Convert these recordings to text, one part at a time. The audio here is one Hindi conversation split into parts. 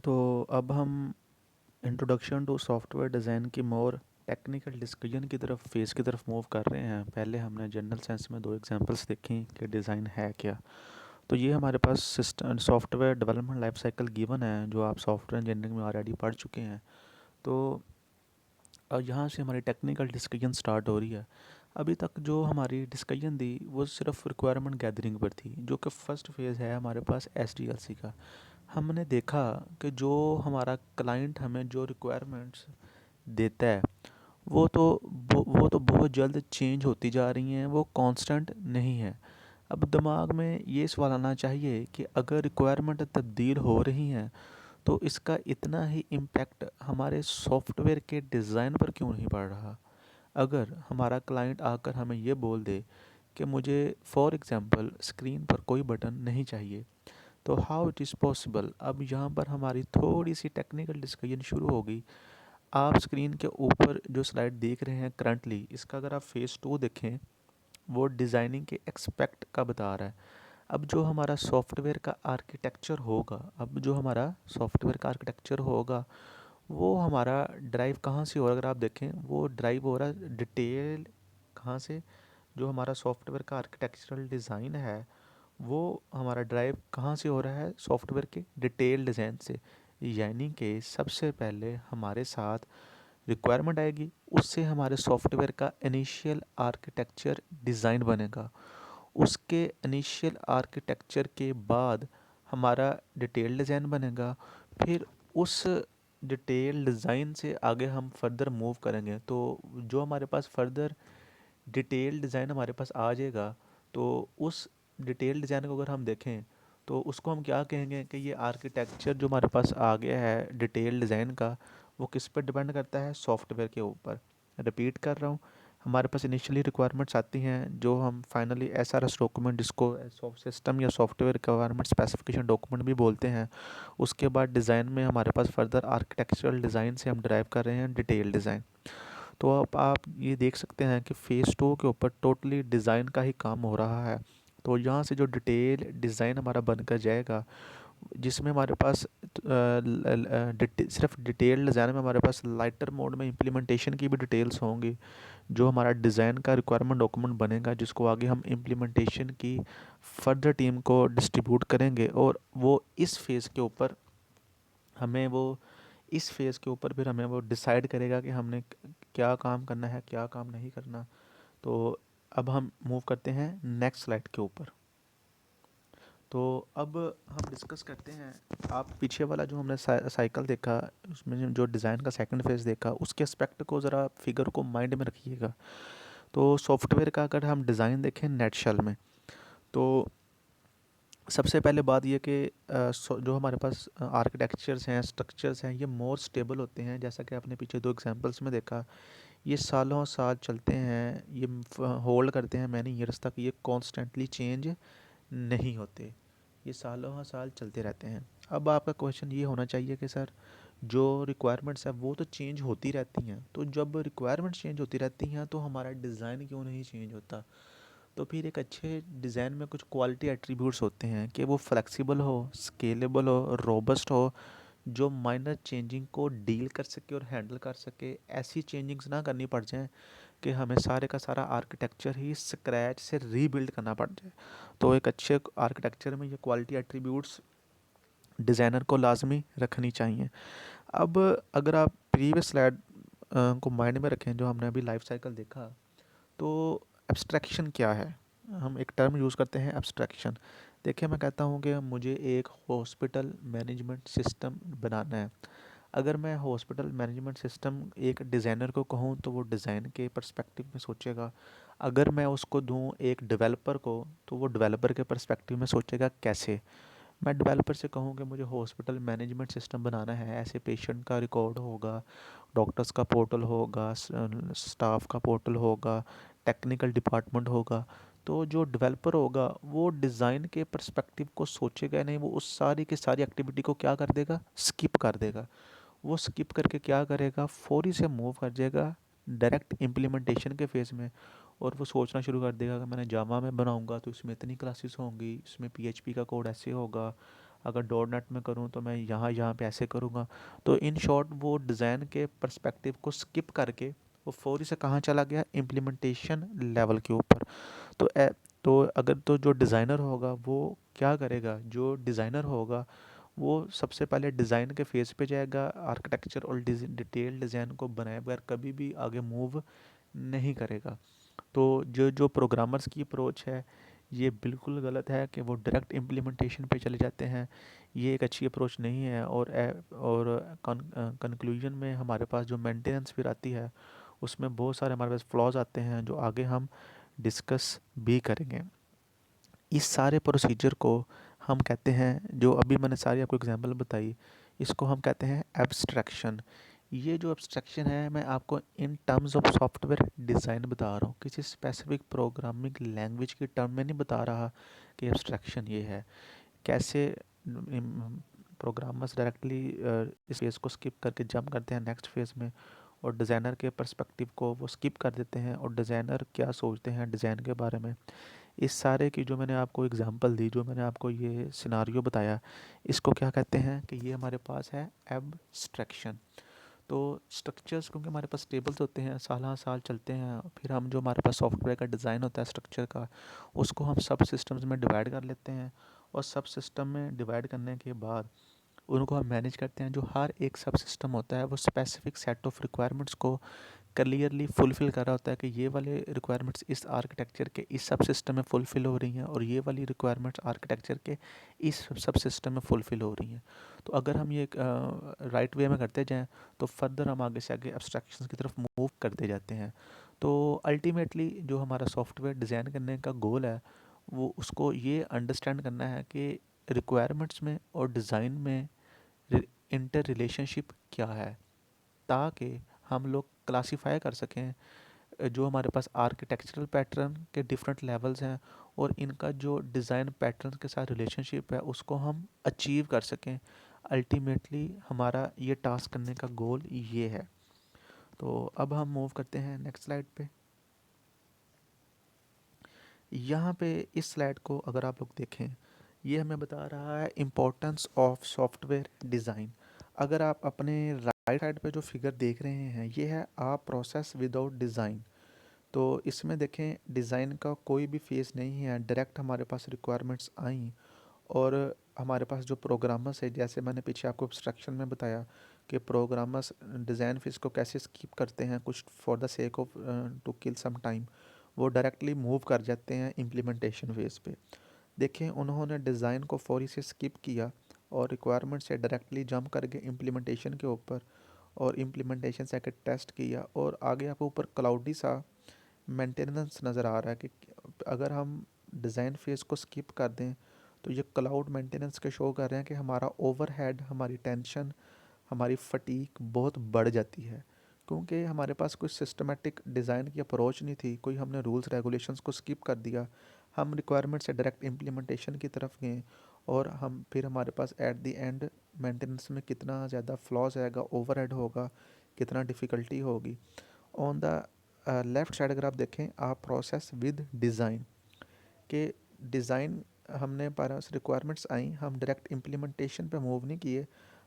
तो अब हम इंट्रोडक्शन टू सॉफ्टवेयर डिज़ाइन की मोर टेक्निकल डिस्कशन की तरफ फेस की तरफ मूव कर रहे हैं। पहले हमने जनरल सेंस में दो एग्जांपल्स देखी कि डिज़ाइन है क्या। तो ये हमारे पास system software development life cycle given है जो आप सॉफ्टवेयर इंजीनियरिंग में ऑलरेडी पढ़ चुके हैं। तो यहाँ से हमारी टेक्निकल डिस्कशन स्टार्ट हो रही है। अभी तक जो हमारी डिस्कशन थी वो सिर्फ रिक्वायरमेंट गैदरिंग पर थी, जो कि फ़र्स्ट फेज़ है हमारे पास एसडीएलसी का। हमने देखा कि जो हमारा क्लाइंट हमें जो रिक्वायरमेंट्स देता है वो तो बहुत जल्द चेंज होती जा रही हैं, वो कांस्टेंट नहीं है। अब दिमाग में ये सवाल आना चाहिए कि अगर रिक्वायरमेंट तब्दील हो रही हैं तो इसका इतना ही इम्पैक्ट हमारे सॉफ्टवेयर के डिज़ाइन पर क्यों नहीं पड़ रहा। अगर हमारा क्लाइंट आकर हमें ये बोल दे कि मुझे फॉर एग्ज़ाम्पल स्क्रीन पर कोई बटन नहीं चाहिए, तो हाउ इट इज़ पॉसिबल। अब यहाँ पर हमारी थोड़ी सी टेक्निकल डिस्कशन शुरू होगी। आप स्क्रीन के ऊपर जो स्लाइड देख रहे हैं करंटली, इसका अगर आप फेज़ 2 देखें, वो डिज़ाइनिंग के एक्सपेक्ट का बता रहा है। अब जो हमारा सॉफ्टवेयर का आर्किटेक्चर होगा अब जो हमारा सॉफ्टवेयर का आर्किटेक्चर होगा वो हमारा ड्राइव कहाँ से हो रहा है। अगर आप देखें वो ड्राइव हो रहा है डिटेल कहाँ से। जो हमारा सॉफ्टवेयर का आर्किटेक्चरल डिज़ाइन है वो हमारा ड्राइव कहाँ से हो रहा है, सॉफ्टवेयर के डिटेल डिज़ाइन से। यानी कि सबसे पहले हमारे साथ रिक्वायरमेंट आएगी, उससे हमारे सॉफ्टवेयर का इनिशियल आर्किटेक्चर डिज़ाइन बनेगा। उसके इनिशियल आर्किटेक्चर के बाद हमारा डिटेल डिज़ाइन बनेगा। फिर उस डिटेल डिज़ाइन से आगे हम फर्दर मूव करेंगे। तो जो हमारे पास फर्दर डिटेल डिज़ाइन हमारे पास आ जाएगा, तो उस डिटेल डिज़ाइन को अगर हम देखें तो उसको हम क्या कहेंगे कि ये आर्किटेक्चर जो हमारे पास आ गया है डिटेल डिज़ाइन का, वो किस पर डिपेंड करता है, सॉफ्टवेयर के ऊपर। रिपीट कर रहा हूँ, हमारे पास इनिशियली रिक्वायरमेंट्स आती हैं जो हम फाइनली एसआरएस डॉक्यूमेंट, जिसको सिस्टम या सॉफ्टवेयर रिक्वायरमेंट स्पेसिफिकेशन डॉक्यूमेंट भी बोलते हैं। उसके बाद डिज़ाइन में हमारे पास फर्दर आर्किटेक्चरल डिज़ाइन से हम ड्राइव कर रहे हैं डिटेल डिज़ाइन। तो अब आप ये देख सकते हैं कि फ़ेज़ 2 के ऊपर टोटली डिज़ाइन का ही काम हो रहा है। तो यहाँ से जो डिटेल डिज़ाइन हमारा बनकर जाएगा, जिसमें हमारे पास सिर्फ डिटेल डिज़ाइन में हमारे पास लाइटर मोड में इम्प्लीमेंटेशन की भी डिटेल्स होंगी। जो हमारा डिज़ाइन का रिक्वायरमेंट डॉक्यूमेंट बनेगा जिसको आगे हम इम्प्लीमेंटेशन की फर्दर टीम को डिस्ट्रीब्यूट करेंगे, और वो इस फेज़ के ऊपर हमें वो इस फेज़ के ऊपर फिर हमें वो डिसाइड करेगा कि हमने क्या काम करना है क्या काम नहीं करना। तो अब हम मूव करते हैं नेक्स्ट स्लाइड के ऊपर। तो अब हम डिस्कस करते हैं, आप पीछे वाला जो हमने साइकिल देखा उसमें जो डिज़ाइन का सेकंड फेज़ देखा, उसके एस्पेक्ट को ज़रा फिगर को माइंड में रखिएगा। तो सॉफ्टवेयर का अगर हम डिज़ाइन देखें नेट शेल में, तो सबसे पहले बात ये कि जो हमारे पास आर्किटेक्चर्स हैं स्ट्रक्चर्स हैं ये मोर स्टेबल होते हैं। जैसा कि आपने पीछे दो एग्जांपल्स में देखा, ये सालों साल चलते हैं, ये होल्ड करते हैं मैनी ईयर्स तक, ये कॉन्स्टेंटली चेंज नहीं होते, ये सालों साल चलते रहते हैं। अब आपका क्वेश्चन ये होना चाहिए कि सर जो रिक्वायरमेंट्स है वो तो चेंज होती रहती हैं, तो जब रिक्वायरमेंट्स चेंज होती रहती हैं तो हमारा डिज़ाइन क्यों नहीं चेंज होता। तो फिर एक अच्छे डिज़ाइन में कुछ क्वालिटी एट्रीब्यूट्स होते हैं कि वो फ्लेक्सिबल हो, स्केलेबल हो, रोबस्ट हो, जो माइनर चेंजिंग को डील कर सके और हैंडल कर सके। ऐसी चेंजिंग्स ना करनी पड़ जाएं कि हमें सारे का सारा आर्किटेक्चर ही स्क्रैच से रीबिल्ड करना पड़ जाए। तो एक अच्छे आर्किटेक्चर में ये क्वालिटी एट्रीब्यूट्स डिज़ाइनर को लाजमी रखनी चाहिए। अब अगर आप प्रीवियस स्लाइड को माइंड में रखें जो हमने अभी लाइफ साइकिल देखा, तो एब्स्ट्रैक्शन क्या है। हम एक टर्म यूज़ करते हैं एब्स्ट्रैक्शन। देखिए मैं कहता हूँ कि मुझे एक हॉस्पिटल मैनेजमेंट सिस्टम बनाना है। अगर मैं हॉस्पिटल मैनेजमेंट सिस्टम एक डिज़ाइनर को कहूँ तो वो डिज़ाइन के पर्सपेक्टिव में सोचेगा। अगर मैं उसको दूँ एक डेवलपर को तो वो डेवलपर के पर्सपेक्टिव में सोचेगा कैसे। मैं डेवलपर से कहूँ कि मुझे हॉस्पिटल मैनेजमेंट सिस्टम बनाना है, ऐसे पेशेंट का रिकॉर्ड होगा, डॉक्टर्स का पोर्टल होगा, स्टाफ का पोर्टल होगा, टेक्निकल डिपार्टमेंट होगा। तो जो डेवलपर होगा वो डिज़ाइन के पर्सपेक्टिव को सोचेगा नहीं, वो उस सारी की सारी एक्टिविटी को क्या कर देगा, स्किप कर देगा। वो स्किप करके क्या करेगा, फौरी से मूव कर जाएगा डायरेक्ट इम्प्लीमेंटेशन के फेज़ में। और वो सोचना शुरू कर देगा कि मैंने जावा में बनाऊंगा तो इसमें इतनी क्लासेस होंगी, इसमें पीएचपी का कोड ऐसे होगा, अगर डॉट नेट में करूँ तो मैं यहाँ यहाँ पे ऐसे करूँगा। तो इन शॉर्ट वो डिज़ाइन के पर्सपेक्टिव को स्किप करके वो फौरी से कहाँ चला गया, इम्प्लीमेंटेशन लेवल के ऊपर। तो तो अगर तो जो डिज़ाइनर होगा वो क्या करेगा, जो डिज़ाइनर होगा वो सबसे पहले डिज़ाइन के फेज़ पे जाएगा, आर्किटेक्चर और डिटेल डिज़ाइन को बनाए बगैर कभी भी आगे मूव नहीं करेगा। तो जो जो प्रोग्रामर्स की अप्रोच है ये बिल्कुल गलत है कि वो डायरेक्ट इम्प्लीमेंटेशन पे चले जाते हैं। ये एक अच्छी अप्रोच नहीं है। और कंक्लूजन में हमारे पास जो मेंटेनेंस फिर आती है उसमें बहुत सारे हमारे पास फ्लॉज आते हैं जो आगे हम डिस्कस भी करेंगे। इस सारे प्रोसीजर को हम कहते हैं, जो अभी मैंने सारी आपको एग्जांपल बताई, इसको हम कहते हैं एब्स्ट्रैक्शन। ये जो एब्स्ट्रैक्शन है मैं आपको in terms of software design बता रहा हूँ, किसी स्पेसिफिक प्रोग्रामिंग लैंग्वेज की टर्म में नहीं बता रहा कि एब्स्ट्रैक्शन ये है। कैसे प्रोग्रामर्स डायरेक्टली इस फेज़ को स्किप करके जंप करते हैं नेक्स्ट फेज़ में, और डिज़ाइनर के पर्सपेक्टिव को वो स्किप कर देते हैं, और डिज़ाइनर क्या सोचते हैं डिज़ाइन के बारे में। इस सारे की जो मैंने आपको एग्जांपल दी, जो मैंने आपको ये सिनारियो बताया, इसको क्या कहते हैं कि ये हमारे पास है एब्स्ट्रैक्शन। तो स्ट्रक्चर्स क्योंकि हमारे पास टेबल्स होते हैं, साल हाँ साल चलते हैं, फिर हम जो हमारे पास सॉफ्टवेयर का डिज़ाइन होता है स्ट्रक्चर का, उसको हम सब सिस्टम्स में डिवाइड कर लेते हैं। और सब सिस्टम में डिवाइड करने के बाद उनको हम मैनेज करते हैं। जो हर एक सब सिस्टम होता है वो स्पेसिफिक सेट ऑफ रिक्वायरमेंट्स को क्लियरली फुलफ़िल कर रहा होता है कि ये वाले रिक्वायरमेंट्स इस आर्किटेक्चर के इस सब सिस्टम में फुलफ़िल हो रही हैं, और ये वाली रिक्वायरमेंट्स आर्किटेक्चर के इस सब सिस्टम में फुलफ़िल हो रही हैं। तो अगर हम ये राइट वे में करते जाएँ तो फर्दर हम आगे से आगे एब्स्ट्रैक्शंस की तरफ मूव करते जाते हैं। तो अल्टीमेटली जो हमारा सॉफ्टवेयर डिज़ाइन करने का गोल है वो उसको ये अंडरस्टैंड करना है कि रिक्वायरमेंट्स में और डिज़ाइन में इंटर रिलेशनशिप क्या है, ताकि हम लोग क्लासिफाई कर सकें जो हमारे पास आर्किटेक्चरल पैटर्न के डिफरेंट लेवल्स हैं, और इनका जो डिज़ाइन पैटर्न के साथ रिलेशनशिप है उसको हम अचीव कर सकें। अल्टीमेटली हमारा ये टास्क करने का गोल ये है। तो अब हम मूव करते हैं नेक्स्ट स्लाइड पे। यहाँ पे इस स्लाइड को अगर आप लोग देखें, ये हमें बता रहा है इम्पोर्टेंस ऑफ सॉफ्टवेयर डिज़ाइन। अगर आप अपने राइट साइड पे जो फिगर देख रहे हैं ये है आ प्रोसेस विदाउट डिज़ाइन। तो इसमें देखें डिज़ाइन का कोई भी फेज़ नहीं है, डायरेक्ट हमारे पास रिक्वायरमेंट्स आई, और हमारे पास जो प्रोग्रामर्स है, जैसे मैंने पीछे आपको इंस्ट्रक्शन में बताया कि प्रोग्रामर्स डिज़ाइन फेज़ को कैसे स्किप करते हैं कुछ for the sake of to kill some time, वो डायरेक्टली मूव कर जाते हैं इम्प्लीमेंटेशन फेज़ पे। देखें उन्होंने डिज़ाइन को फौरी से स्किप किया और रिक्वायरमेंट से डायरेक्टली जंप करके इम्प्लीमेंटेशन के ऊपर, और इम्प्लीमेंटेशन से आके टेस्ट किया, और आगे आपको ऊपर क्लाउडी सा मेंटेनेंस नज़र आ रहा है कि अगर हम डिज़ाइन फेज़ को स्किप कर दें तो ये क्लाउड मेंटेनेंस के शो कर रहे हैं कि हमारा ओवरहेड, हमारी टेंशन, हमारी फटीक बहुत बढ़ जाती है, क्योंकि हमारे पास कोई सिस्टमेटिक डिज़ाइन की अप्रोच नहीं थी, कोई हमने रूल्स रेगुलेशंस को स्किप कर दिया, हम रिक्वायरमेंट से डायरेक्ट इम्प्लीमेंटेशन की तरफ गए, और हम फिर हमारे पास एट द एंड मेंटेनेंस में कितना ज़्यादा फ्लॉज आएगा, ओवरहेड होगा, कितना डिफ़िकल्टी होगी। ऑन द लेफ़्ट साइड अगर आप देखें आप प्रोसेस विद डिज़ाइन के, डिज़ाइन हमने पास रिक्वायरमेंट्स आई, हम डायरेक्ट इम्प्लीमेंटेशन पे मूव नहीं किए,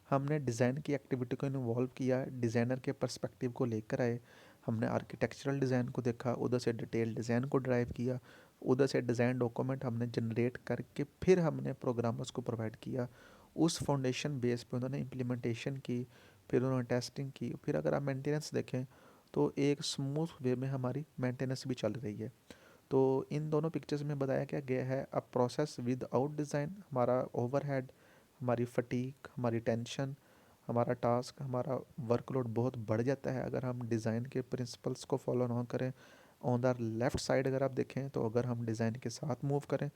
हमने डिज़ाइन की एक्टिविटी को इन्वॉल्व किया, डिज़ाइनर के पर्सपेक्टिव को लेकर आए, हमने आर्किटेक्चरल डिज़ाइन को देखा, उधर से डिटेल डिज़ाइन को ड्राइव किया, उधर से डिज़ाइन डॉक्यूमेंट हमने जनरेट करके फिर हमने प्रोग्रामर्स को प्रोवाइड किया, उस फाउंडेशन बेस पे उन्होंने इम्प्लीमेंटेशन की, फिर उन्होंने टेस्टिंग की, फिर अगर आप मेंटेनेंस देखें तो एक स्मूथ वे में हमारी मेंटेनेंस भी चल रही है। तो इन दोनों पिक्चर्स में बताया क्या गया है, अब प्रोसेस विद आउट डिज़ाइन हमारा ओवरहेड, हमारी फटीक, हमारी टेंशन, हमारा टास्क, हमारा वर्कलोड बहुत बढ़ जाता है अगर हम डिज़ाइन के प्रिंसिपल्स को फॉलो ना करें। ऑन द लेफ़्ट साइड अगर आप देखें तो अगर हम डिज़ाइन के साथ मूव करें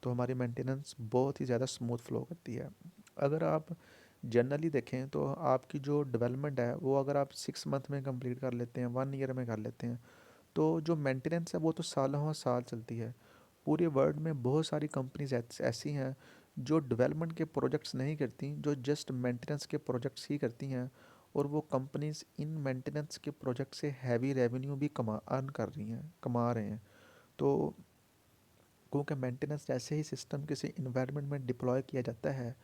तो हमारी मेंटेनेंस बहुत ही ज़्यादा स्मूथ फ्लो करती है। अगर आप जनरली देखें तो आपकी जो डेवलपमेंट है वो अगर आप 6 मंथ में कंप्लीट कर लेते हैं, 1 ईयर में कर लेते हैं, तो जो मेंटेनेंस है वो तो सालों साल चलती है। पूरे वर्ल्ड में बहुत सारी कंपनीज ऐसी हैं जो डेवलपमेंट के प्रोजेक्ट्स नहीं करती, जो जस्ट मेंटेनेंस के प्रोजेक्ट्स ही करती हैं, और वो कंपनीज इन मेंटेनेंस के प्रोजेक्ट से हैवी रेवेन्यू भी कमा रहे हैं। तो क्योंकि मेंटेनेंस जैसे ही सिस्टम किसी इन्वायरमेंट में डिप्लॉय किया जाता है,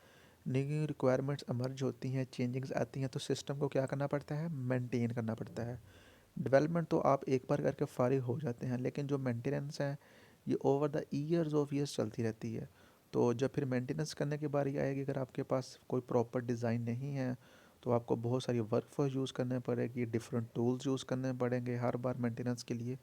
न्यू रिक्वायरमेंट्स इमर्ज होती हैं, चेंजिंग्स आती हैं, तो सिस्टम को क्या करना पड़ता है, मेंटेन करना पड़ता है। डेवलपमेंट तो आप एक बार करके फारिग हो जाते हैं, लेकिन जो मेंटेनेंस है ये over the years of years चलती रहती है। तो जब फिर मेंटेनेंस करने की बारी आएगी, अगर आपके पास कोई प्रॉपर डिज़ाइन नहीं है तो आपको बहुत सारी वर्क फोर्स यूज़ करने पड़ेगी, डिफरेंट टूल्स यूज़ करने पड़ेंगे हर बार मेंटेनेंस के लिए।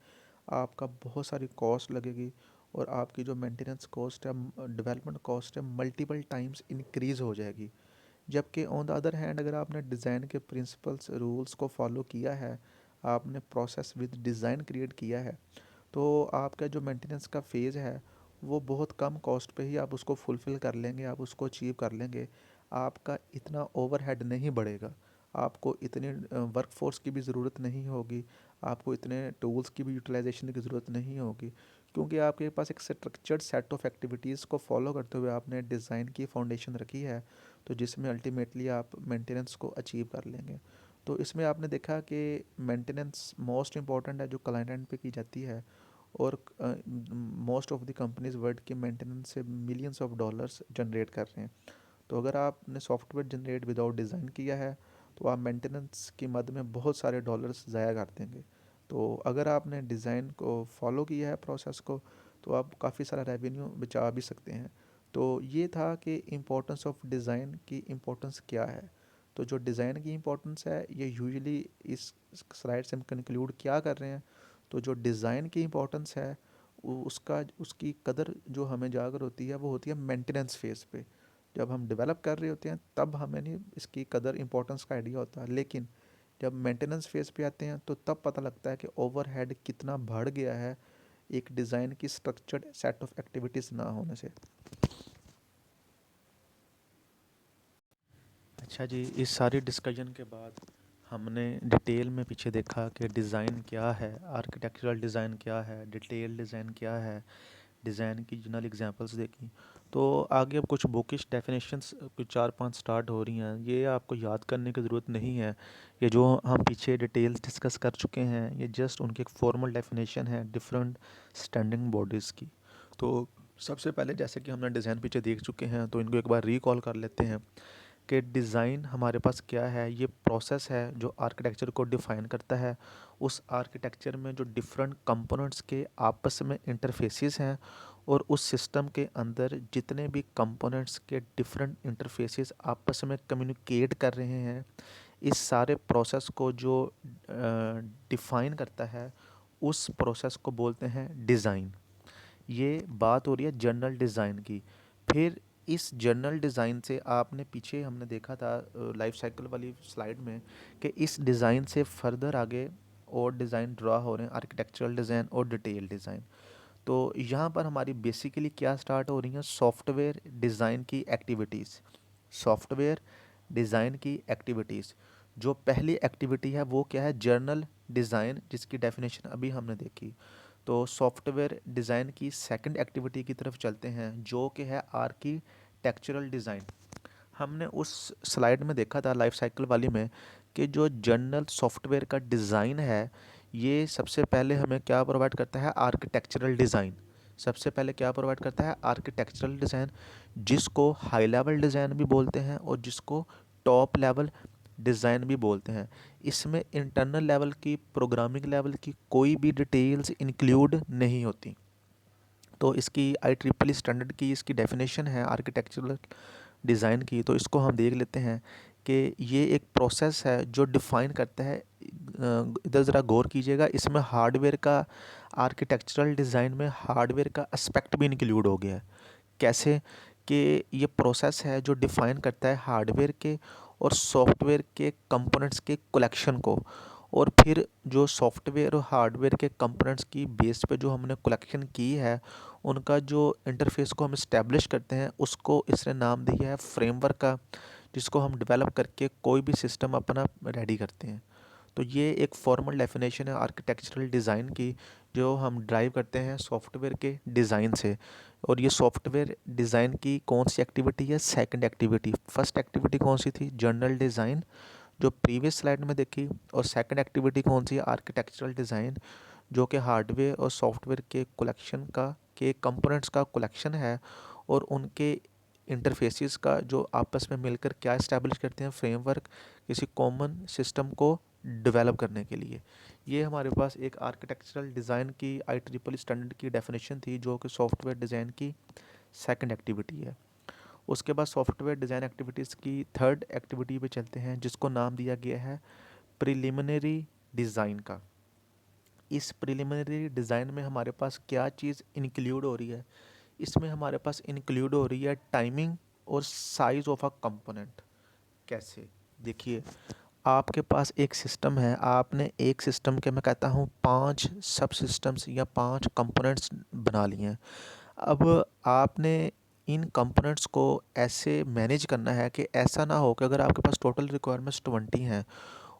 आपका बहुत सारी कॉस्ट लगेगी और आपकी जो मेंटेनेंस कॉस्ट है, डेवलपमेंट कॉस्ट है, मल्टीपल टाइम्स इंक्रीज़ हो जाएगी। जबकि ऑन द अदर हैंड अगर आपने डिज़ाइन के प्रिंसिपल्स रूल्स को फॉलो किया है, आपने प्रोसेस विद डिज़ाइन क्रिएट किया है, तो आपका जो मेंटेनेंस का फ़ेज़ है वो बहुत कम कॉस्ट पे ही आप उसको फुलफ़िल कर लेंगे, आप उसको अचीव कर लेंगे। आपका इतना ओवरहेड नहीं बढ़ेगा, आपको इतने वर्कफोर्स की भी ज़रूरत नहीं होगी, आपको इतने टूल्स की भी यूटिलाइजेशन की ज़रूरत नहीं होगी, क्योंकि आपके पास एक स्ट्रक्चर्ड सेट ऑफ एक्टिविटीज़ को फॉलो करते हुए आपने डिज़ाइन की फाउंडेशन रखी है, तो जिसमें अल्टीमेटली आप मेंटेनेंस को अचीव कर लेंगे। तो इसमें आपने देखा कि मेंटेनेंस मोस्ट इम्पॉर्टेंट है जो क्लाइंट एंड पे की जाती है, और most of the companies world के मेंटेनेंस से मिलियंस ऑफ डॉलर्स जनरेट कर रहे हैं। तो अगर आपने सॉफ्टवेयर जनरेट विदाउट डिज़ाइन किया है तो आप मेंटेनेंस की मद में बहुत सारे डॉलर्स ज़ाया कर देंगे। तो अगर आपने डिज़ाइन को फॉलो किया है प्रोसेस को, तो आप काफ़ी सारा रेवेन्यू बचा भी सकते हैं। तो ये था कि इम्पोर्टेंस ऑफ डिज़ाइन की इम्पोर्टेंस क्या है। तो जो डिज़ाइन की इम्पोर्टेंस है ये यूजुअली इस स्लाइड से हम कंक्लूड क्या कर रहे हैं, तो जो डिज़ाइन की इम्पोर्टेंस है उसका उसकी कदर जो हमें जाकर होती है वो होती है मेंटेनेंस फेज़ पे। जब हम डेवलप कर रहे होते हैं तब हमें नहीं इसकी कदर इम्पोर्टेंस का आइडिया होता है, लेकिन जब मेंटेनेंस फेज़ पे आते हैं तो तब पता लगता है कि ओवरहेड कितना बढ़ गया है एक डिज़ाइन की स्ट्रक्चर्ड सेट ऑफ एक्टिविटीज़ ना होने से। अच्छा जी, इस सारी डिस्कशन के बाद हमने डिटेल में पीछे देखा कि डिज़ाइन क्या है, आर्किटेक्चरल डिज़ाइन क्या है, डिटेल डिज़ाइन क्या है, डिज़ाइन की जनरल एग्जांपल्स देखी। तो आगे अब कुछ बुकिश डेफिनेशंस कुछ 4-5 स्टार्ट हो रही हैं, ये आपको याद करने की ज़रूरत नहीं है। ये जो हम पीछे डिटेल्स डिस्कस कर चुके हैं ये जस्ट उनकी एक फॉर्मल डेफिनेशन है डिफरेंट स्टैंडिंग बॉडीज़ की। तो सबसे पहले जैसे कि हमने डिज़ाइन पीछे देख चुके हैं तो इनको एक बार रिकॉल कर लेते हैं कि डिज़ाइन हमारे पास क्या है। ये प्रोसेस है जो आर्किटेक्चर को डिफ़ाइन करता है। उस आर्किटेक्चर में जो डिफरेंट कंपोनेंट्स के आपस में इंटरफेसेस हैं और उस सिस्टम के अंदर जितने भी कंपोनेंट्स के डिफरेंट इंटरफेसेस आपस में कम्युनिकेट कर रहे हैं, इस सारे प्रोसेस को जो डिफ़ाइन करता है उस प्रोसेस को बोलते हैं डिज़ाइन। ये बात हो रही है जनरल डिज़ाइन की। फिर इस जनरल डिज़ाइन से आपने पीछे हमने देखा था लाइफ साइकिल वाली स्लाइड में कि इस डिज़ाइन से फर्दर आगे और डिज़ाइन ड्रा हो रहे हैं, आर्किटेक्चरल डिज़ाइन और डिटेल डिज़ाइन। तो यहाँ पर हमारी बेसिकली क्या स्टार्ट हो रही हैं, सॉफ्टवेयर डिज़ाइन की एक्टिविटीज़। सॉफ्टवेयर डिज़ाइन की एक्टिविटीज़, जो पहली एक्टिविटी है वो क्या है, जर्नल डिज़ाइन, जिसकी डेफिनेशन अभी हमने देखी। तो सॉफ्टवेयर डिज़ाइन की सेकंड एक्टिविटी की तरफ चलते हैं जो कि है आर्किटेक्चरल डिज़ाइन। हमने उस स्लाइड में देखा था लाइफ साइकिल वाली में कि जो जनरल सॉफ्टवेयर का डिज़ाइन है ये सबसे पहले हमें क्या प्रोवाइड करता है, आर्किटेक्चरल डिज़ाइन। सबसे पहले क्या प्रोवाइड करता है, आर्किटेक्चरल डिज़ाइन, जिसको हाई लेवल डिज़ाइन भी बोलते हैं और जिसको टॉप लेवल डिज़ाइन भी बोलते हैं। इसमें इंटरनल लेवल की, प्रोग्रामिंग लेवल की कोई भी डिटेल्स इंक्लूड नहीं होती। तो इसकी IEEE स्टैंडर्ड की इसकी डेफिनेशन है आर्किटेक्चरल डिज़ाइन की, तो इसको हम देख लेते हैं कि ये एक प्रोसेस है जो डिफ़ाइन करता है। इधर ज़रा गौर कीजिएगा, इसमें हार्डवेयर का, आर्किटेक्चरल डिज़ाइन में हार्डवेयर का एस्पेक्ट भी इंक्लूड हो गया है। कैसे कि ये प्रोसेस है जो डिफ़ाइन करता है हार्डवेयर के और सॉफ्टवेयर के कंपोनेंट्स के कलेक्शन को, और फिर जो सॉफ्टवेयर और हार्डवेयर के कंपोनेंट्स की बेस पे जो हमने कलेक्शन की है उनका जो इंटरफेस को हम इस्टेब्लिश करते हैं उसको इसने नाम दिया है फ्रेमवर्क का, जिसको हम डेवलप करके कोई भी सिस्टम अपना रेडी करते हैं। तो ये एक फॉर्मल डेफिनेशन है आर्किटेक्चरल डिज़ाइन की जो हम ड्राइव करते हैं सॉफ्टवेयर के डिज़ाइन से। और ये सॉफ्टवेयर डिज़ाइन की कौन सी एक्टिविटी है, सेकंड एक्टिविटी। फर्स्ट एक्टिविटी कौन सी थी, जनरल डिज़ाइन, जो प्रीवियस स्लाइड में देखी। और सेकंड एक्टिविटी कौन सी है, आर्किटेक्चरल डिज़ाइन, जो कि हार्डवेयर और सॉफ्टवेयर के कलेक्शन का, के कंपोनेंट्स का कलेक्शन है और उनके इंटरफेसेस का जो आपस में मिलकर क्या इस्टेब्लिश करते हैं, फ्रेमवर्क किसी कॉमन सिस्टम को डेवलप करने के लिए। ये हमारे पास एक आर्किटेक्चरल डिज़ाइन की IEEE स्टैंडर्ड की डेफिनेशन थी, जो कि सॉफ्टवेयर डिज़ाइन की सेकंड एक्टिविटी है। उसके बाद सॉफ्टवेयर डिज़ाइन एक्टिविटीज़ की थर्ड एक्टिविटी पे चलते हैं, जिसको नाम दिया गया है प्रिलिमिनरी डिज़ाइन का। इस प्रिलिमिनरी डिज़ाइन में हमारे पास क्या चीज़ इंक्लूड हो रही है? इसमें हमारे पास इंक्लूड हो रही है टाइमिंग और साइज़ ऑफ अ कंपोनेंट। कैसे? देखिए, आपके पास एक सिस्टम है, आपने एक सिस्टम के मैं कहता हूँ 5 सब सिस्टम्स या 5 कंपोनेंट्स बना लिए हैं। अब आपने इन कंपोनेंट्स को ऐसे मैनेज करना है कि ऐसा ना हो कि अगर आपके पास टोटल रिक्वायरमेंट्स 20 हैं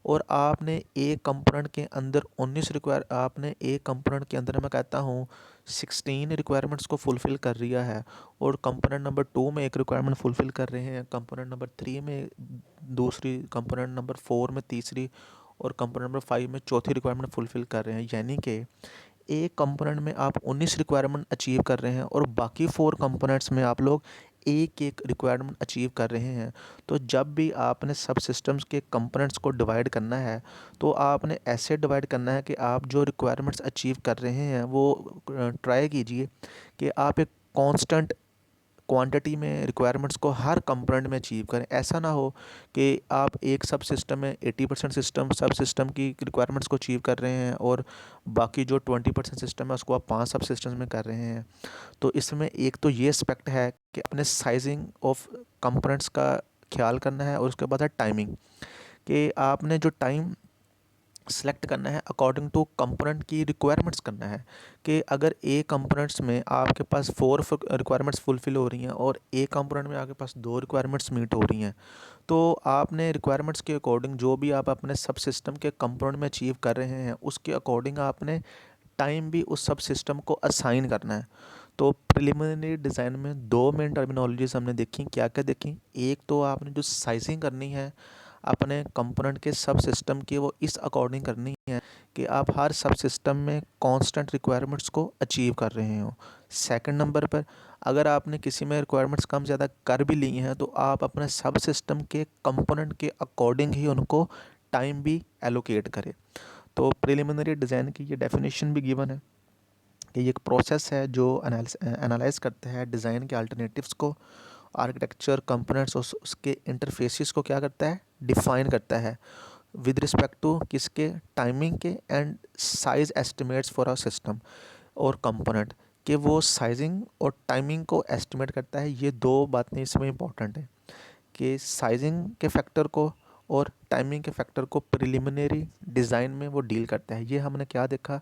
और आपने एक कंपोनेंट के अंदर 19 रिक्वायर आपने एक कंपोनेंट के अंदर मैं कहता हूँ 16 रिक्वायरमेंट्स को फुलफ़िल कर लिया है, और कंपोनेंट नंबर 2 में एक रिक्वायरमेंट फुलफ़िल कर रहे हैं, कंपोनेंट नंबर 3 में दूसरी, कंपोनेंट नंबर 4 में तीसरी, और कंपोनेंट नंबर 5 में चौथी रिक्वायरमेंट फुलफ़िल कर रहे हैं। यानी कि एक कंपोनेंट में आप 19 रिक्वायरमेंट अचीव कर रहे हैं और बाकी 4 कंपोनेंट्स में आप लोग एक-एक रिक्वायरमेंट अचीव कर रहे हैं। तो जब भी आपने सब सिस्टम्स के कंपोनेंट्स को डिवाइड करना है, तो आपने ऐसे डिवाइड करना है कि आप जो रिक्वायरमेंट्स अचीव कर रहे हैं वो ट्राई कीजिए कि आप एक कांस्टेंट क्वांटिटी में रिक्वायरमेंट्स को हर कंपोनेंट में अचीव करें। ऐसा ना हो कि आप एक सब सिस्टम में 80% सब सिस्टम की रिक्वायरमेंट्स को अचीव कर रहे हैं और बाकी जो 20% सिस्टम है उसको आप 5 सब सिस्टम्स में कर रहे हैं। तो इसमें एक तो ये एस्पेक्ट है कि अपने साइजिंग ऑफ कंपोनेंट्स का ख्याल करना है, और उसके बाद है टाइमिंग, कि आपने जो टाइम सेलेक्ट करना है अकॉर्डिंग टू कंपोनेंट की रिक्वायरमेंट्स करना है। कि अगर ए कंपोनेंट्स में आपके पास 4 रिक्वायरमेंट्स फुलफ़िल हो रही हैं और ए कंपोनेंट में आपके पास 2 रिक्वायरमेंट्स मीट हो रही हैं, तो आपने रिक्वायरमेंट्स के अकॉर्डिंग जो भी आप अपने सब सिस्टम के कंपोनेंट में अचीव कर रहे हैं उसके अकॉर्डिंग आपने टाइम भी उस सब सिस्टम को असाइन करना है। तो प्रिलिमिनरी डिज़ाइन में 2 मेन टर्मिनोलॉजीज़ हमने देखी। क्या-क्या देखी? एक तो आपने जो साइज़िंग करनी है अपने कंपोनेंट के सब सिस्टम की, वो इस अकॉर्डिंग करनी है कि आप हर सब सिस्टम में कांस्टेंट रिक्वायरमेंट्स को अचीव कर रहे हो। सेकंड नंबर पर, अगर आपने किसी में रिक्वायरमेंट्स कम ज़्यादा कर भी ली हैं तो आप अपने सब सिस्टम के कंपोनेंट के अकॉर्डिंग ही उनको टाइम भी एलोकेट करें। तो प्रिलिमिनरी डिज़ाइन की ये डेफिनेशन भी गिवन है कि ये एक प्रोसेस है जो एनालाइज करता है डिज़ाइन के अल्टरनेटिव्स को, आर्किटेक्चर कंपोनेंट्स उसके इंटरफेसेस को क्या करता है, डिफाइन करता है विद रिस्पेक्ट टू किसके, टाइमिंग के and size estimates for a system और कंपोनेंट, कि वो साइजिंग और टाइमिंग को एस्टिमेट करता है। ये दो बातें इसमें इंपॉर्टेंट है कि साइजिंग के फैक्टर को और टाइमिंग के फैक्टर को प्रिलिमिनरी डिज़ाइन में वो डील करता है। ये हमने क्या देखा,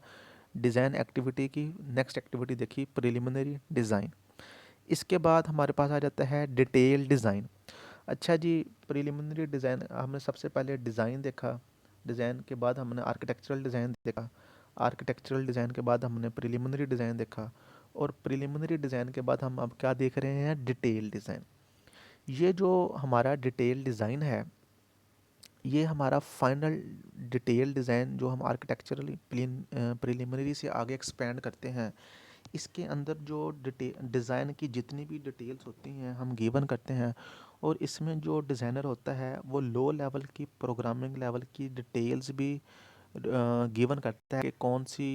डिज़ाइन एक्टिविटी की नेक्स्ट एक्टिविटी देखी प्रिलिमिनरी डिज़ाइन। इसके बाद हमारे पास आ जाता है डिटेल डिज़ाइन। अच्छा जी, प्रिलिमिनरी डिज़ाइन हमने सबसे पहले डिज़ाइन देखा, डिज़ाइन के बाद हमने आर्किटेक्चरल डिज़ाइन देखा, आर्किटेक्चरल डिज़ाइन के बाद हमने प्रिलिमिनरी डिज़ाइन देखा, और प्रिलिमिनरी डिज़ाइन के बाद हम अब क्या देख रहे हैं, डिटेल डिज़ाइन। ये जो हमारा डिटेल डिज़ाइन है, ये हमारा फाइनल डिटेल डिज़ाइन जो हम आर्किटेक्चरली प्रिलिमिनरी से आगे एक्सपेंड करते हैं, इसके अंदर जो डिज़ाइन की जितनी भी डिटेल्स होती हैं हम गिवन करते हैं, और इसमें जो डिज़ाइनर होता है वो लो लेवल की प्रोग्रामिंग लेवल की डिटेल्स भी गिवन करता है कि कौन सी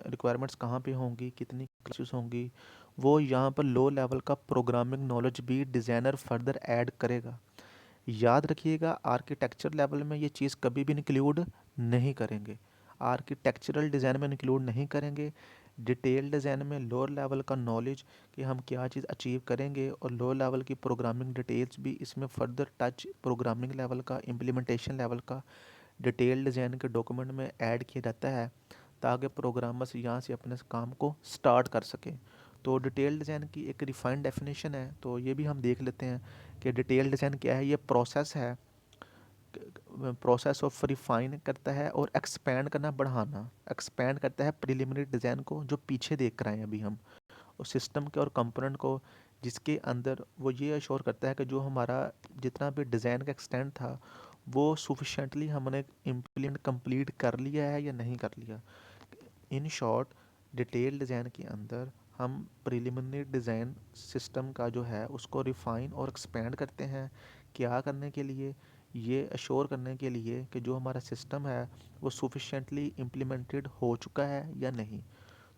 रिक्वायरमेंट्स कहाँ पे होंगी, कितनी क्लासेस होंगी। वो यहाँ पर लो लेवल का प्रोग्रामिंग नॉलेज भी डिज़ाइनर फर्दर ऐड करेगा। याद रखिएगा, आर्किटेक्चर लेवल में ये चीज़ कभी भी इंक्लूड नहीं करेंगे, आर्किटेक्चरल डिज़ाइन में इंक्लूड नहीं करेंगे। डिटेल डिज़ाइन में लोअर लेवल का नॉलेज कि हम क्या चीज़ अचीव करेंगे, और लो लेवल की प्रोग्रामिंग डिटेल्स भी इसमें फर्दर टच प्रोग्रामिंग लेवल का, इम्प्लीमेंटेशन लेवल का डिटेल डिज़ाइन के डॉक्यूमेंट में ऐड किया जाता है, ताकि प्रोग्रामर्स यहाँ से अपने काम को स्टार्ट कर सकें। तो डिटेल डिज़ाइन की एक रिफाइंड डेफिनेशन है, तो ये भी हम देख लेते हैं कि डिटेल डिज़ाइन क्या है। ये प्रोसेस है, प्रोसेस ऑफ रिफाइन करता है और एक्सपेंड करना, बढ़ाना, एक्सपेंड करता है प्रिलिमिनरी डिज़ाइन को जो पीछे देख कर आए हैं अभी हम, उस सिस्टम के और कंपोनेंट को, जिसके अंदर वो ये अश्योर करता है कि जो हमारा जितना भी डिज़ाइन का एक्सटेंड था वो सुफिशेंटली हमने इम्प्लीमेंट कंप्लीट कर लिया है या नहीं कर लिया। इन शॉर्ट, डिटेल डिज़ाइन के अंदर हम प्रिलिमिनरी डिज़ाइन सिस्टम का जो है उसको रिफ़ाइन और एक्सपेंड करते हैं। क्या करने के लिए? ये अश्योर करने के लिए कि जो हमारा सिस्टम है वो सफिशिएंटली इम्प्लीमेंटेड हो चुका है या नहीं।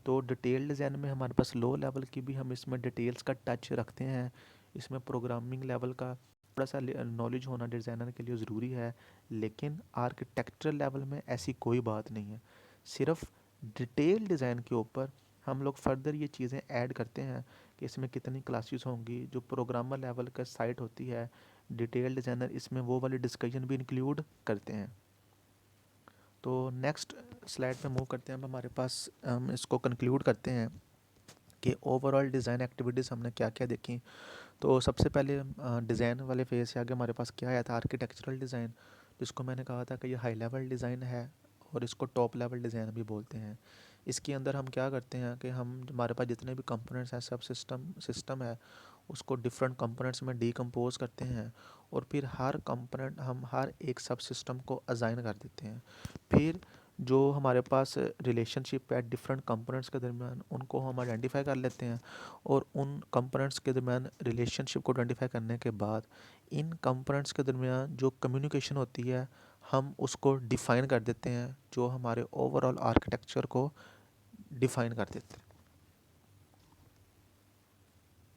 तो डिटेल डिज़ाइन में हमारे पास लो लेवल की भी हम इसमें डिटेल्स का टच रखते हैं। इसमें प्रोग्रामिंग लेवल का थोड़ा सा नॉलेज होना डिज़ाइनर के लिए ज़रूरी है, लेकिन आर्किटेक्चरल लेवल में ऐसी कोई बात नहीं है। सिर्फ डिटेल डिज़ाइन के ऊपर हम लोग फर्दर ये चीज़ें ऐड करते हैं कि इसमें कितनी क्लासेस होंगी। जो प्रोग्रामर लेवल का साइट होती है, डिटेल डिज़ाइनर इसमें वो वाली डिस्कशन भी इंक्लूड करते हैं। तो नेक्स्ट स्लाइड पे मूव करते हैं। अब हमारे पास हम इसको कंक्लूड करते हैं कि ओवरऑल डिज़ाइन एक्टिविटीज़ हमने क्या क्या देखी। तो सबसे पहले डिज़ाइन वाले फेज से आगे हमारे पास क्या आया था? आर्किटेक्चरल डिज़ाइन, जिसको मैंने कहा था कि ये हाई लेवल डिज़ाइन है और इसको टॉप लेवल डिज़ाइन भी बोलते हैं। इसके अंदर हम क्या करते हैं कि हम हमारे पास जितने भी कंपोनेंट्स हैं, सब सिस्टम है, उसको डिफरेंट कंपोनेंट्स में डीकम्पोज करते हैं और फिर हर कंपोनेंट हम हर एक सब सिस्टम को असाइन कर देते हैं। फिर जो हमारे पास रिलेशनशिप है डिफरेंट कंपोनेंट्स के दरमियान, उनको हम आइडेंटिफाई कर लेते हैं और उन कंपोनेंट्स के दरमियान रिलेशनशिप को आइडेंटिफाई करने के बाद इन कंपोनेंट्स के दरमियान जो कम्युनिकेशन होती है हम उसको डिफ़ाइन कर देते हैं, जो हमारे ओवरऑल आर्किटेक्चर को डिफ़ाइन कर देते हैं।